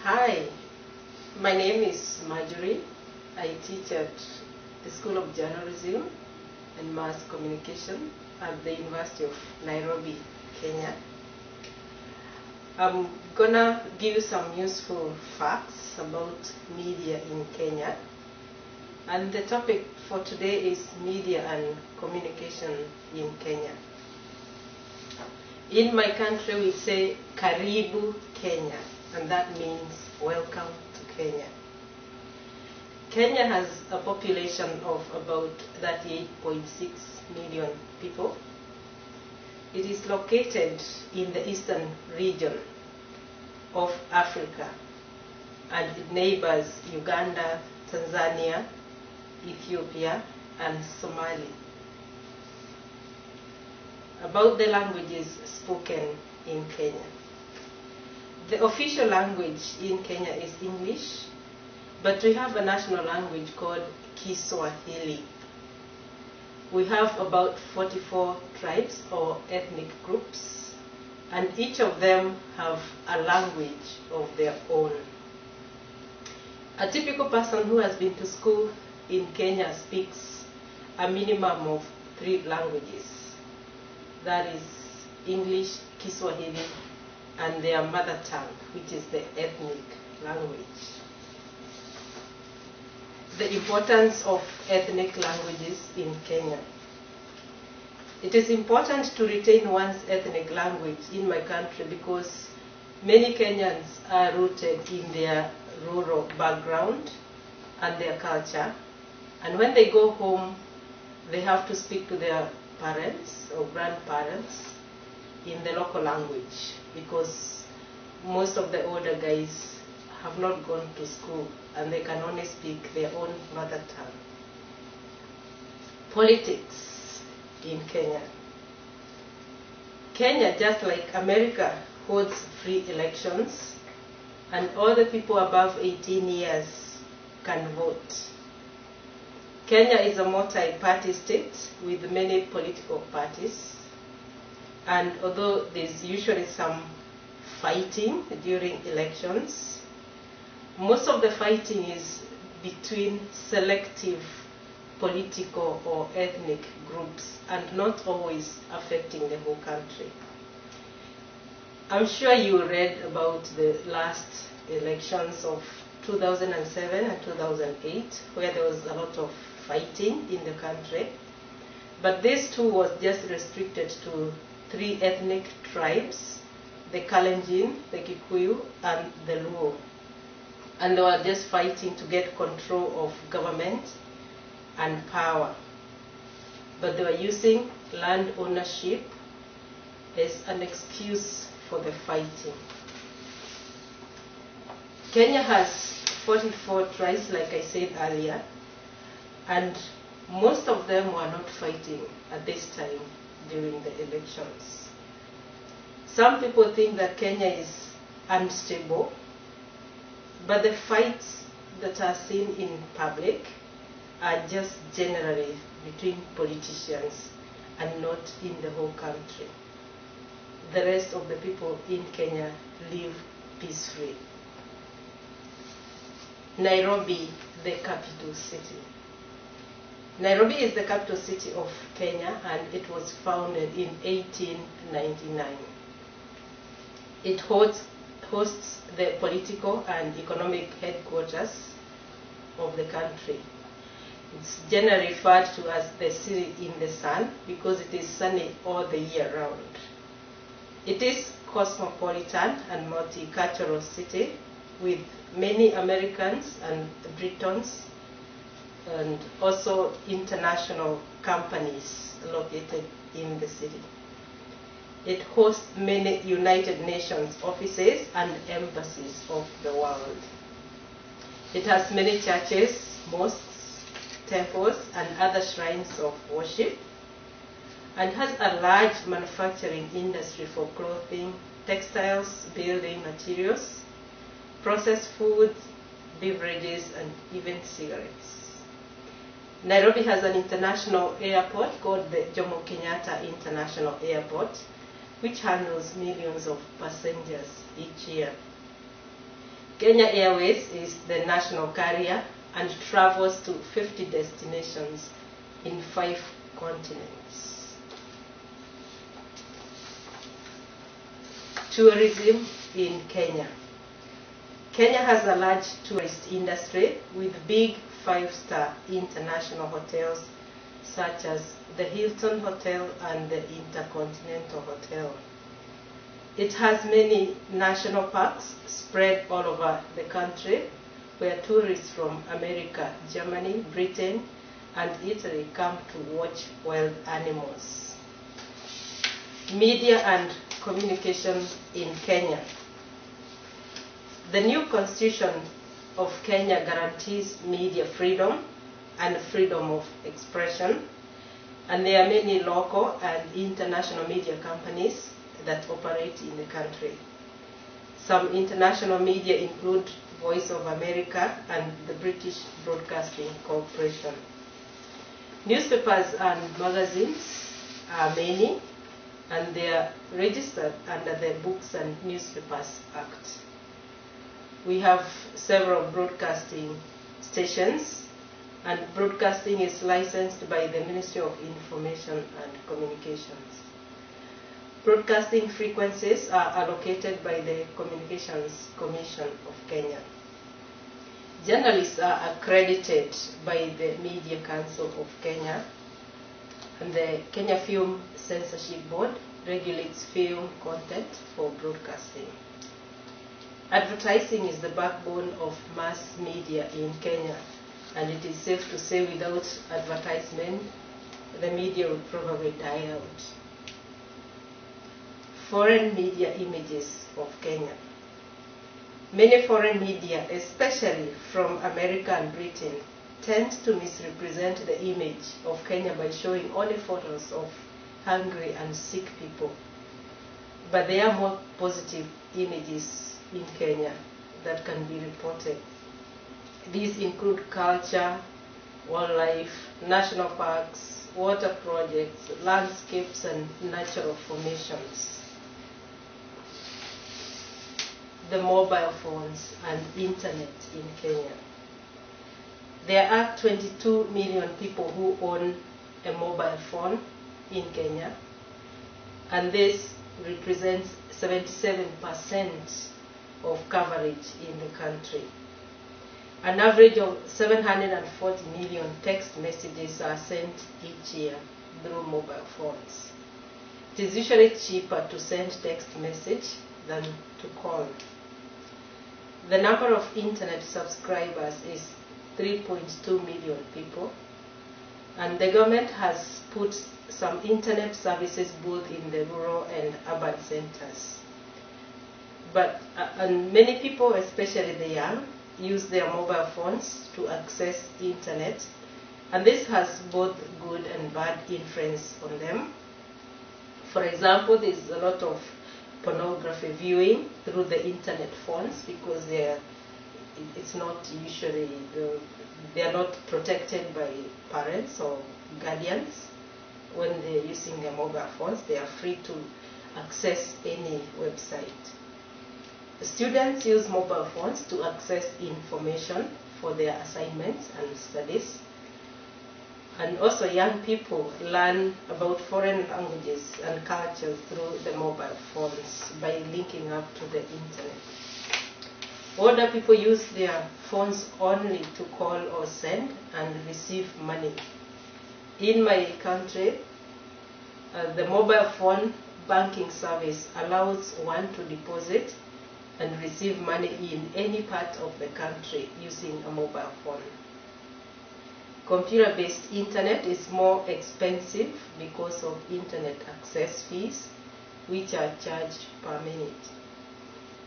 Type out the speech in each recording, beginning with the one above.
Hi, my name is Marjorie. I teach at the School of Journalism and Mass Communication at the University of Nairobi, Kenya. I'm gonna give you some useful facts about media in Kenya. And the topic for today is media and communication in Kenya. In my country we say Karibu Kenya, and that means welcome to Kenya. Kenya has a population of about 38.6 million people. It is located in the eastern region of Africa, and it neighbors Uganda, Tanzania, Ethiopia, and Somalia. About the languages spoken in Kenya. The official language in Kenya is English, but we have a national language called Kiswahili. We have about 44 tribes or ethnic groups, and each of them have a language of their own. A typical person who has been to school in Kenya speaks a minimum of 3 languages. That is English, Kiswahili, and their mother tongue, which is the ethnic language. The importance of ethnic languages in Kenya. It is important to retain one's ethnic language in my country because many Kenyans are rooted in their rural background and their culture, and when they go home they have to speak to their parents or grandparents in the local language because most of the older guys have not gone to school and they can only speak their own mother tongue. Politics in Kenya. Kenya, just like America, holds free elections and all the people above 18 years can vote. Kenya is a multi-party state with many political parties, and although there's usually some fighting during elections, most of the fighting is between selective political or ethnic groups and not always affecting the whole country. I'm sure you read about the last elections of 2007 and 2008, where there was a lot of fighting in the country, but this too was just restricted to 3 ethnic tribes, the Kalenjin, the Kikuyu, and the Luo, and they were just fighting to get control of government and power, but they were using land ownership as an excuse for the fighting. Kenya has 44 tribes, like I said earlier, and most of them were not fighting at this time during the elections. Some people think that Kenya is unstable, but the fights that are seen in public are just generally between politicians and not in the whole country. The rest of the people in Kenya live peacefully. Nairobi, the capital city. Nairobi is the capital city of Kenya, and it was founded in 1899. It hosts the political and economic headquarters of the country. It's generally referred to as the city in the sun because it is sunny all the year round. It is cosmopolitan and multicultural city with many Americans and Britons and also international companies located in the city. It hosts many United Nations offices and embassies of the world. It has many churches, mosques, temples, and other shrines of worship, and has a large manufacturing industry for clothing, textiles, building materials, processed foods, beverages, and even cigarettes. Nairobi has an international airport called the Jomo Kenyatta International Airport, which handles millions of passengers each year. Kenya Airways is the national carrier and travels to 50 destinations in 5 continents. Tourism in Kenya. Kenya has a large tourist industry with big 5-star international hotels such as the Hilton Hotel and the Intercontinental Hotel. It has many national parks spread all over the country where tourists from America, Germany, Britain, and Italy come to watch wild animals. Media and communication in Kenya. The new constitution of Kenya guarantees media freedom and freedom of expression, and there are many local and international media companies that operate in the country. Some international media include Voice of America and the British Broadcasting Corporation. Newspapers and magazines are many, and they are registered under the Books and Newspapers Act. We have several broadcasting stations, and broadcasting is licensed by the Ministry of Information and Communications. Broadcasting frequencies are allocated by the Communications Commission of Kenya. Journalists are accredited by the Media Council of Kenya, and the Kenya Film Censorship Board regulates film content for broadcasting. Advertising is the backbone of mass media in Kenya, and it is safe to say without advertisement, the media would probably die out. Foreign media images of Kenya. Many foreign media, especially from America and Britain, tend to misrepresent the image of Kenya by showing only photos of hungry and sick people. But there are more positive images in Kenya that can be reported. These include culture, wildlife, national parks, water projects, landscapes, and natural formations. The mobile phones and internet in Kenya. There are 22 million people who own a mobile phone in Kenya, and this represents 77% of coverage in the country. An average of 740 million text messages are sent each year through mobile phones. It is usually cheaper to send text message than to call. The number of internet subscribers is 3.2 million people, and the government has put some internet services both in the rural and urban centers. But and many people, especially the young, use their mobile phones to access internet, and this has both good and bad influence on them. For example, there is a lot of pornography viewing through the internet phones because it's not usually, they are not protected by parents or guardians. When they're using their mobile phones, they are free to access any website. Students use mobile phones to access information for their assignments and studies. And also young people learn about foreign languages and cultures through the mobile phones by linking up to the internet. Older people use their phones only to call or send and receive money. In my country, the mobile phone banking service allows one to deposit and receive money in any part of the country using a mobile phone. Computer-based internet is more expensive because of internet access fees, which are charged per minute.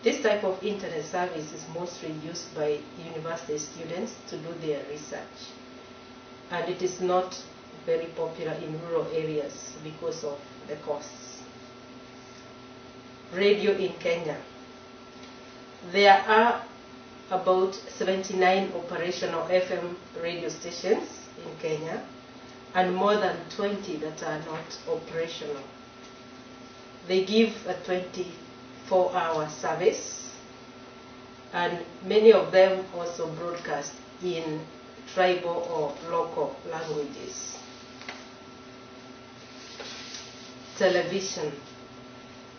This type of internet service is mostly used by university students to do their research, and it is not very popular in rural areas because of the costs. Radio in Kenya. There are about 79 operational FM radio stations in Kenya and more than 20 that are not operational. They give a 24-hour service. and many of them also broadcast in tribal or local languages. Television.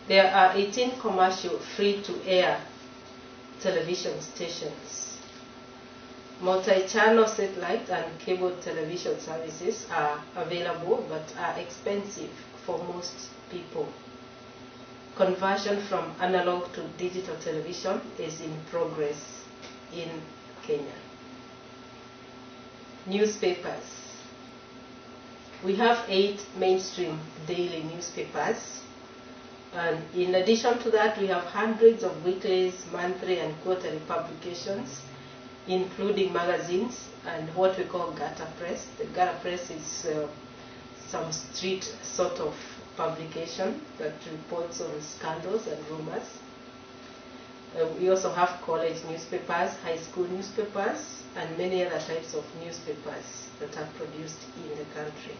There are 18 commercial free-to-air television stations. Multi-channel satellite and cable television services are available but are expensive for most people. Conversion from analog to digital television is in progress in Kenya. Newspapers. We have 8 mainstream daily newspapers, and in addition to that we have hundreds of weeklies, monthly and quarterly publications, including magazines and what we call gutter press. The gutter press is some street sort of publication that reports on scandals and rumors. We also have college newspapers, high school newspapers, and many other types of newspapers that are produced in the country.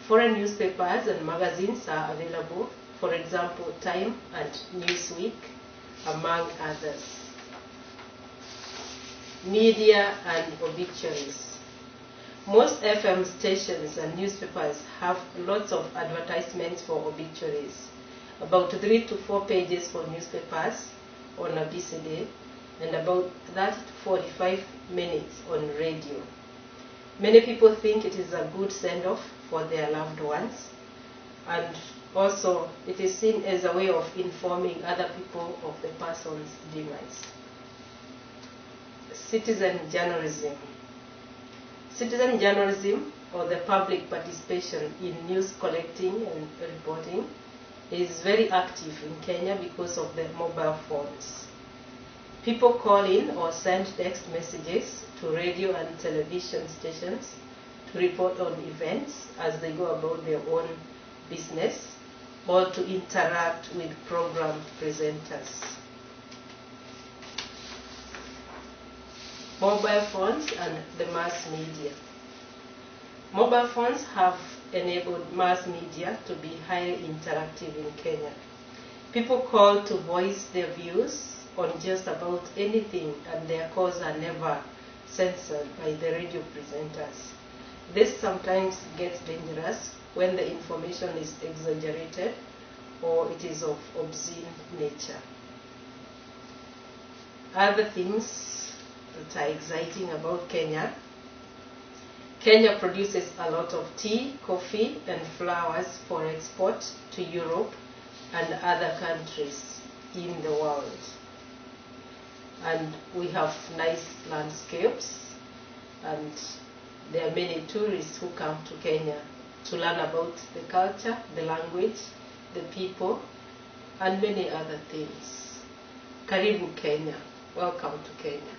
Foreign newspapers and magazines are available, for example, Time and Newsweek, among others. Media and obituaries. Most FM stations and newspapers have lots of advertisements for obituaries, about 3 to 4 pages for newspapers on a busy day, and about 30 to 45 minutes on radio. Many people think it is a good send-off for their loved ones, and also it is seen as a way of informing other people of the person's demise. Citizen journalism. Citizen journalism, or the public participation in news collecting and reporting, is very active in Kenya because of the mobile phones. People call in or send text messages to radio and television stations to report on events as they go about their own business, or to interact with program presenters. Mobile phones and the mass media. Mobile phones have enabled mass media to be highly interactive in Kenya. People call to voice their views on just about anything, and their calls are never censored by the radio presenters. This sometimes gets dangerous when the information is exaggerated or it is of obscene nature. Other things that are exciting about Kenya. Kenya produces a lot of tea, coffee and flowers for export to Europe and other countries in the world. And we have nice landscapes, and there are many tourists who come to Kenya to learn about the culture, the language, the people, and many other things. Karibu Kenya. Welcome to Kenya.